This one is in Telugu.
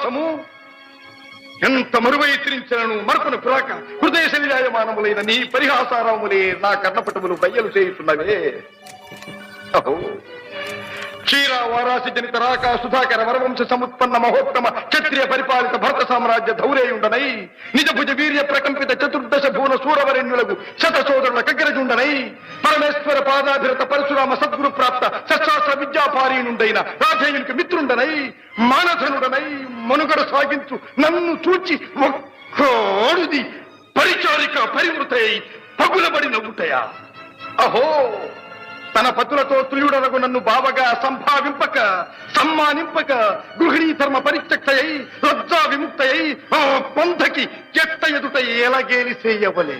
పరిహాసము ఎంత మరువై తిరించను మరపున పురాక హృదయ శరీరాయమానములైన నీ పరిహాసారాములే నా కర్ణపటములు బయ్యలు చేయుతున్నవే. అహో క్షీర వారాసి జనిత రాక సుధాకర వరవంశ సముత్పన్న మహోత్తమ క్షత్రియ పరిపాలిత భరత సామ్రాజ్య ధౌరేయుండనై నిజ భుజ వీర్య ప్రకంపిత చతుర్దశ భువన సూరవరెణ్యులకు శత సోదరుల కగ్గరజుండనై పరమేశ్వర పాదాభిరత పరశురామ సద్గురు ప్రాప్త శస్త్రాస్త్ర విద్యాపారీనుండైన రాధేయునికి మిత్రుండనై మానధనుడనై మనుగడ సాగించు నన్ను చూచి ఒక్కోడుది పరిచారిక పరివృతై పగులబడి నవ్వుటయా. అహో తన పతులతో తుల్యుడనగు నన్ను బావగా సంభావింపక సమ్మానింపక గృహిణీ ధర్మ పరిత్యక్తయై లజ్జా విముక్తయై ఆ పంథకి చెత్త ఎదుట ఎలగేలి చేయవలే.